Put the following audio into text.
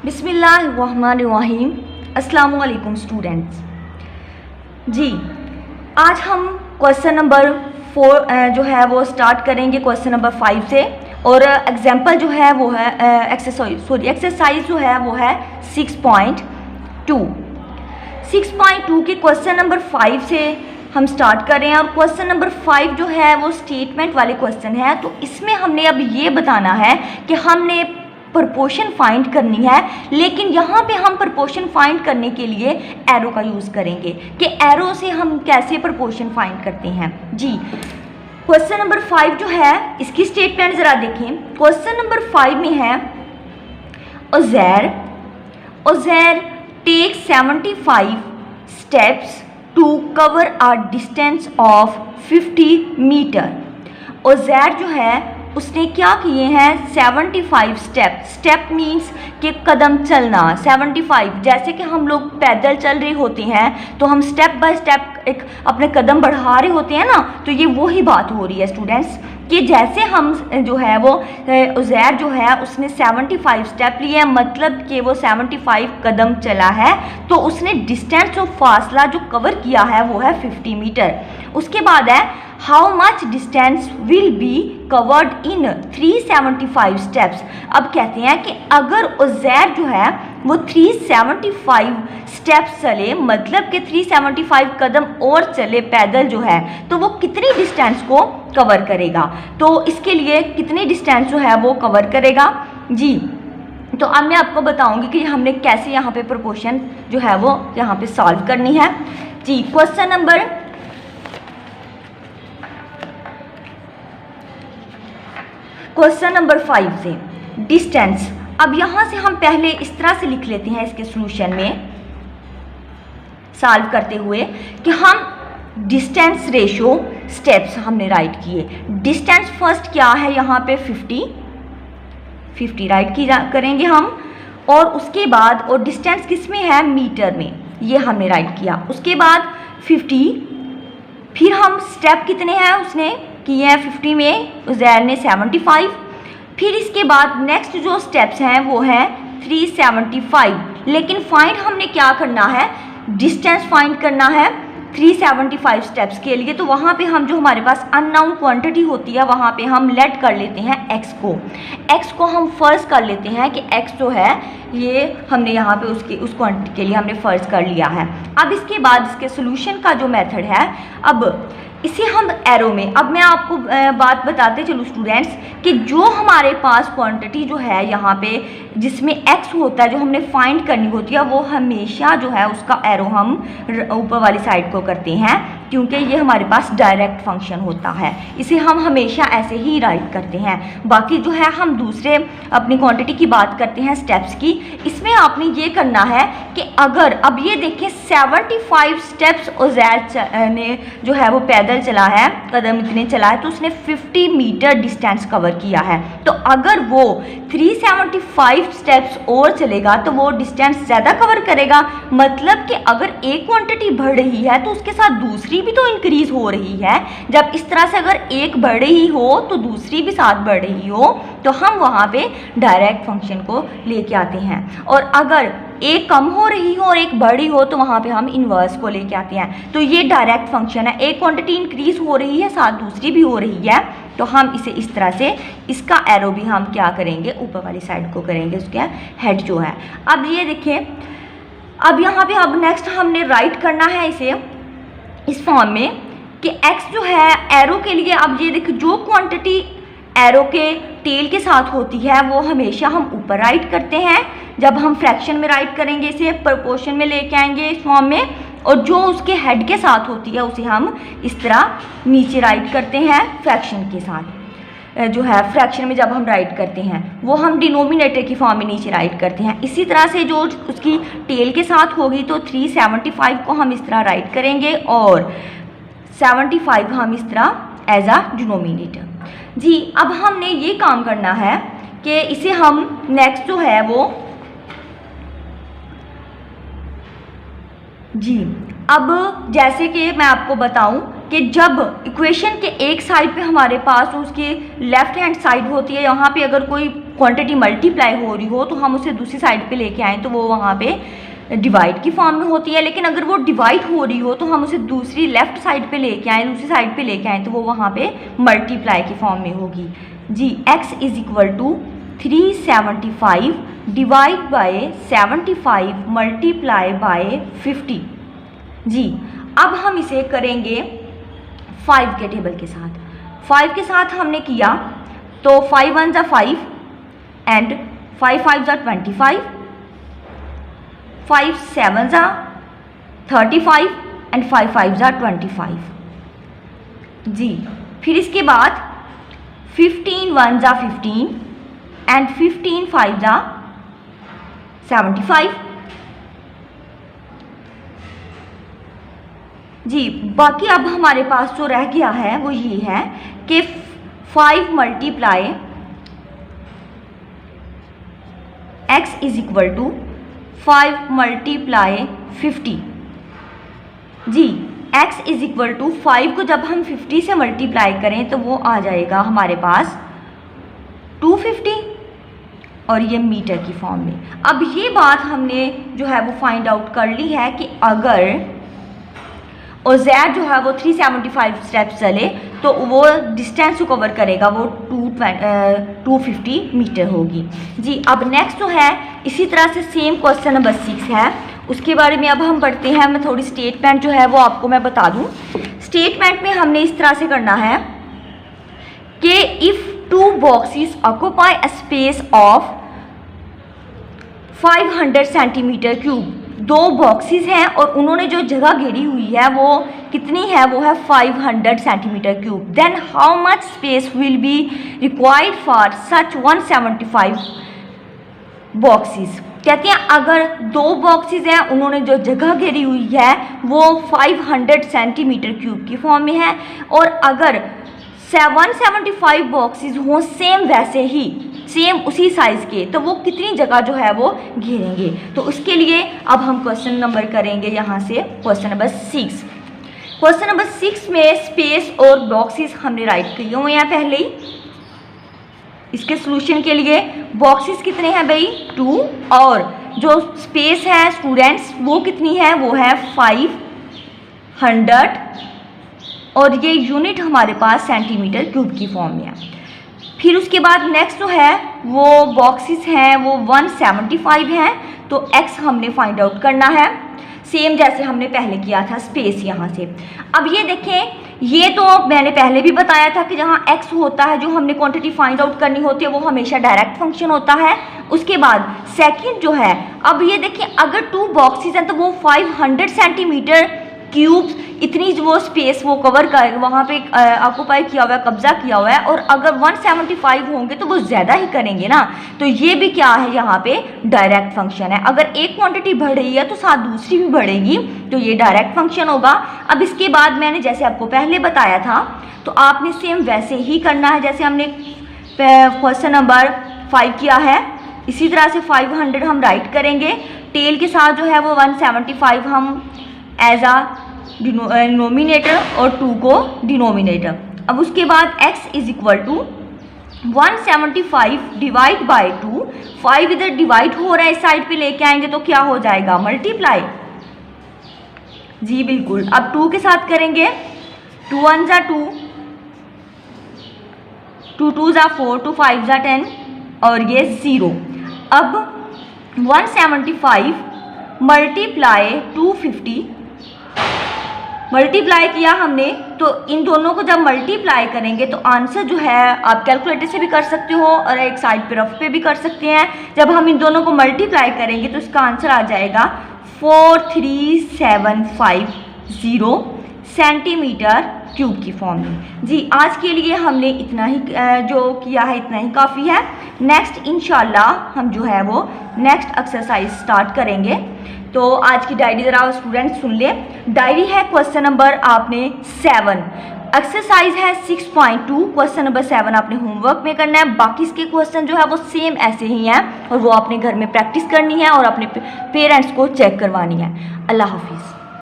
बिस्मिल्लाहिर्रहमानिर्रहीम। अस्सलामु अलैकुम स्टूडेंट्स। जी, आज हम क्वेश्चन नंबर 4 जो है वो स्टार्ट करेंगे क्वेश्चन नंबर 5 से। और एग्जाम्पल जो है वो है एक्सरसाइज जो है वो है 6.2 के क्वेश्चन नंबर 5 से हम स्टार्ट कर रहे हैं। और क्वेश्चन नंबर 5 जो है वो स्टेटमेंट वाले क्वेश्चन है। तो इसमें हमने अब ये बताना है कि हमने प्रपोर्शन फाइंड करनी है, लेकिन यहाँ पे हम प्रपोर्शन फाइंड करने के लिए एरो का यूज़ करेंगे कि एरो से हम कैसे प्रपोर्शन फाइंड करते हैं। जी, क्वेश्चन नंबर 5 जो है इसकी स्टेटमेंट ज़रा देखें। क्वेश्चन नंबर 5 में है Ozair take 75 steps to cover a distance of 50 meter. Ozair जो है उसने क्या किए हैं 75 स्टेप मीन्स कि कदम चलना। 75 जैसे कि हम लोग पैदल चल रहे होते हैं तो हम स्टेप बाय स्टेप एक अपने कदम बढ़ा रहे होते हैं ना, तो ये वही बात हो रही है स्टूडेंट्स कि जैसे हम जो है वो उज़ैर जो है उसने 75 स्टेप लिए हैं, मतलब कि वो 75 कदम चला है, तो उसने डिस्टेंस और फासला जो कवर किया है वो है 50 मीटर। उसके बाद है how much distance will be covered in 375 steps. अब कहते हैं कि अगर उज़ैर जो है वो 375 स्टेप्स चले, मतलब कि 375 कदम और चले पैदल जो है, तो वो कितनी डिस्टेंस को कवर करेगा। तो इसके लिए कितनी डिस्टेंस जो है वो कवर करेगा। जी, तो अब मैं आपको बताऊंगी कि हमने कैसे यहाँ पे प्रोपोर्शन जो है वो यहाँ पे सॉल्व करनी है। जी, क्वेश्चन नंबर 5 से डिस्टेंस। अब यहाँ से हम पहले इस तरह से लिख लेते हैं इसके सॉल्यूशन में सॉल्व करते हुए कि हम डिस्टेंस रेशो स्टेप्स हमने राइट किए। डिस्टेंस फर्स्ट क्या है यहाँ पे 50 राइट करेंगे हम, और उसके बाद और डिस्टेंस किस में है मीटर में, ये हमने राइट किया। उसके बाद 50, फिर हम स्टेप कितने हैं उसने किए हैं 50 में उज़ैर ने 75, फिर इसके बाद नेक्स्ट जो स्टेप्स हैं वो है 375। लेकिन फाइंड हमने क्या करना है, डिस्टेंस फाइंड करना है 375 स्टेप्स के लिए। तो वहाँ पे हम जो हमारे पास अननोन क्वांटिटी होती है वहाँ पे हम लेट कर लेते हैं x को हम फर्ज कर लेते हैं कि x जो है ये हमने यहाँ पे उस क्वांटिटी के लिए हमने फर्ज कर लिया है। अब इसके बाद इसके सोल्यूशन का जो मेथड है, अब इसे हम एरो में, अब मैं आपको बात बताते चलूँ स्टूडेंट्स कि जो हमारे पास क्वांटिटी जो है यहाँ पे जिसमें x होता है जो हमने फाइंड करनी होती है, वो हमेशा जो है उसका एरो हम ऊपर वाली साइड को करते हैं, क्योंकि ये हमारे पास डायरेक्ट फंक्शन होता है, इसे हम हमेशा ऐसे ही राइट करते हैं। बाकी जो है हम दूसरे अपनी क्वांटिटी की बात करते हैं स्टेप्स की। इसमें आपने ये करना है कि अगर अब ये देखें 75 स्टेप्स उज़ैर ने जो है वो पैदल चला है, कदम इतने चला है, तो उसने 50 मीटर डिस्टेंस कवर किया है। तो अगर वो 375 स्टेप्स और चलेगा तो वो डिस्टेंस ज़्यादा कवर करेगा, मतलब कि अगर एक क्वांटिटी बढ़ रही है तो उसके साथ दूसरी भी तो इंक्रीज हो रही है। जब इस तरह से अगर एक बढ़ रही हो तो दूसरी भी साथ बढ़ रही हो, तो हम वहाँ पे डायरेक्ट फंक्शन को लेके आते हैं। और अगर एक कम हो रही हो और एक बढ़ी हो तो वहाँ पे हम इन्वर्स को लेके आते हैं। तो ये डायरेक्ट फंक्शन है, एक क्वांटिटी इंक्रीज हो रही है साथ दूसरी भी हो रही है, तो हम इसे इस तरह से इसका एरो भी हम क्या करेंगे ऊपर वाली साइड को करेंगे, उसके हेड जो है। अब ये देखिए, अब यहाँ पे अब नेक्स्ट हमने राइट करना है इसे इस फॉर्म में कि x जो है एरो के लिए, अब ये देखिए जो क्वांटिटी एरो के टेल के साथ होती है वो हमेशा हम ऊपर राइट करते हैं। जब हम फ्रैक्शन में राइट करेंगे इसे प्रोपोर्शन में लेके आएंगे इस फॉर्म में, और जो उसके हेड के साथ होती है उसे हम इस तरह नीचे राइट करते हैं फ्रैक्शन के साथ। जो है फ्रैक्शन में जब हम राइट करते हैं वो हम डिनोमिनेटर की फॉर्म में नीचे राइट करते हैं। इसी तरह से जो उसकी टेल के साथ होगी तो 375 को हम इस तरह राइट करेंगे और 75 हम इस तरह एज अ डिनोमिनेटर। जी, अब हमने ये काम करना है कि इसे हम नेक्स्ट जो है वो, जी, अब जैसे कि मैं आपको बताऊं कि जब इक्वेशन के एक साइड पे हमारे पास उसकी लेफ्ट हैंड साइड होती है, यहाँ पे अगर कोई क्वांटिटी मल्टीप्लाई हो रही हो तो हम उसे दूसरी साइड पे लेके आएँ तो वो वहाँ पे डिवाइड की फॉर्म में होती है, लेकिन अगर वो डिवाइड हो रही हो तो हम उसे दूसरी लेफ्ट साइड पे लेके आएँ, दूसरी साइड पे लेके आएँ तो वो वहाँ पे मल्टीप्लाई की फॉर्म में होगी। जी x is equal to 375 divide by 75 multiply by 50। जी अब हम इसे करेंगे 5 के टेबल के साथ। 5 के साथ हमने किया तो 5 1 जा 5 एंड 5 5 जा 25, 5 7 जा 35 एंड 5 5 जा 25। जी फिर इसके बाद 15 1 जा 15 एंड 15 5 जा 75। जी बाकी अब हमारे पास जो रह गया है वो ये है कि 5 multiply x is equal to 5 multiply 50। जी x इज इक्वल टू 5 को जब हम 50 से मल्टीप्लाई करें तो वो आ जाएगा हमारे पास 250 और ये मीटर की फॉर्म में। अब ये बात हमने जो है वो फाइंड आउट कर ली है कि अगर और z जो है वो 375 स्टेप्स चले तो वो डिस्टेंस जो कवर करेगा वो 250 मीटर होगी। जी अब नेक्स्ट जो है इसी तरह से सेम क्वेश्चन नंबर 6 है, उसके बारे में अब हम पढ़ते हैं। मैं थोड़ी स्टेटमेंट जो है वो आपको मैं बता दूं। स्टेटमेंट में हमने इस तरह से करना है कि if 2 boxes occupy a space of 500 centimetre cube, 2 boxes हैं और उन्होंने जो जगह घेरी हुई है वो कितनी है, वो है 500 centimetre cube. Then how much space will be required for such 175 boxes. कहते हैं अगर 2 बॉक्सेस हैं उन्होंने जो जगह घेरी हुई है वो 500 सेंटीमीटर क्यूब की फॉर्म में है और अगर 175 बॉक्सेस हों सेम वैसे ही सेम उसी साइज़ के तो वो कितनी जगह जो है वो घेरेंगे। तो उसके लिए अब हम क्वेश्चन नंबर करेंगे यहाँ से क्वेश्चन नंबर 6। क्वेश्चन नंबर 6 में स्पेस और बॉक्सेस हमने राइट किए हुए हैं पहले ही। इसके सॉल्यूशन के लिए बॉक्सेस कितने हैं भाई 2 और जो स्पेस है स्टूडेंट्स वो कितनी है, वो है 500 और ये यूनिट हमारे पास सेंटीमीटर क्यूब की फॉर्म में है। फिर उसके बाद नेक्स्ट जो है वो बॉक्सेस हैं वो 175 हैं तो x हमने फाइंड आउट करना है सेम जैसे हमने पहले किया था स्पेस यहाँ से। अब ये देखें ये तो मैंने पहले भी बताया था कि जहाँ x होता है जो हमने क्वांटिटी फाइंड आउट करनी होती है वो हमेशा डायरेक्ट फंक्शन होता है। उसके बाद सेकंड जो है अब ये देखें अगर 2 बॉक्सेस हैं तो वो 500 सेंटीमीटर क्यूब इतनी वो स्पेस वो कवर कर वहाँ पे ऑक्यूपाई किया हुआ है, कब्जा किया हुआ है और अगर 175 होंगे तो वो ज़्यादा ही करेंगे ना। तो ये भी क्या है यहाँ पे डायरेक्ट फंक्शन है। अगर एक क्वांटिटी बढ़ रही है तो साथ दूसरी भी बढ़ेगी तो ये डायरेक्ट फंक्शन होगा। अब इसके बाद मैंने जैसे आपको पहले बताया था तो आपने सेम वैसे ही करना है जैसे हमने क्वेश्चन नंबर 5 किया है। इसी तरह से 500 हम राइट करेंगे, टेल के साथ जो है वो 175 हम एज आ डिनोमिनेटर और 2 को डिनोमिनेटर। अब उसके बाद x is equal to 175 divide by 2, 5 इधर डिवाइड हो रहा है इस साइड पे लेके आएंगे तो क्या हो जाएगा मल्टीप्लाई। जी बिल्कुल। अब 2 के साथ करेंगे 2 1 जा 2, 2 2 जा 4, 2 5 जा 10 और ये 0। अब 175 मल्टीप्लाई 250 मल्टीप्लाई किया हमने तो इन दोनों को जब मल्टीप्लाई करेंगे तो आंसर जो है आप कैलकुलेटर से भी कर सकते हो और एक साइड पे रफ पे भी कर सकते हैं। जब हम इन दोनों को मल्टीप्लाई करेंगे तो इसका आंसर आ जाएगा 43750 सेंटीमीटर क्यूब की फॉर्म में। जी आज के लिए हमने इतना ही जो किया है इतना ही काफ़ी है। नेक्स्ट इंशाल्लाह हम जो है वो नेक्स्ट एक्सरसाइज स्टार्ट करेंगे। तो आज की डायरी ज़रा स्टूडेंट्स सुन ले। डायरी है क्वेश्चन नंबर आपने 7, एक्सरसाइज है 6.2, क्वेश्चन नंबर 7 आपने होमवर्क में करना है। बाकी इसके क्वेश्चन जो है वो सेम ऐसे ही हैं और वो आपने घर में प्रैक्टिस करनी है और अपने पेरेंट्स को चेक करवानी है। अल्लाह हाफिज़।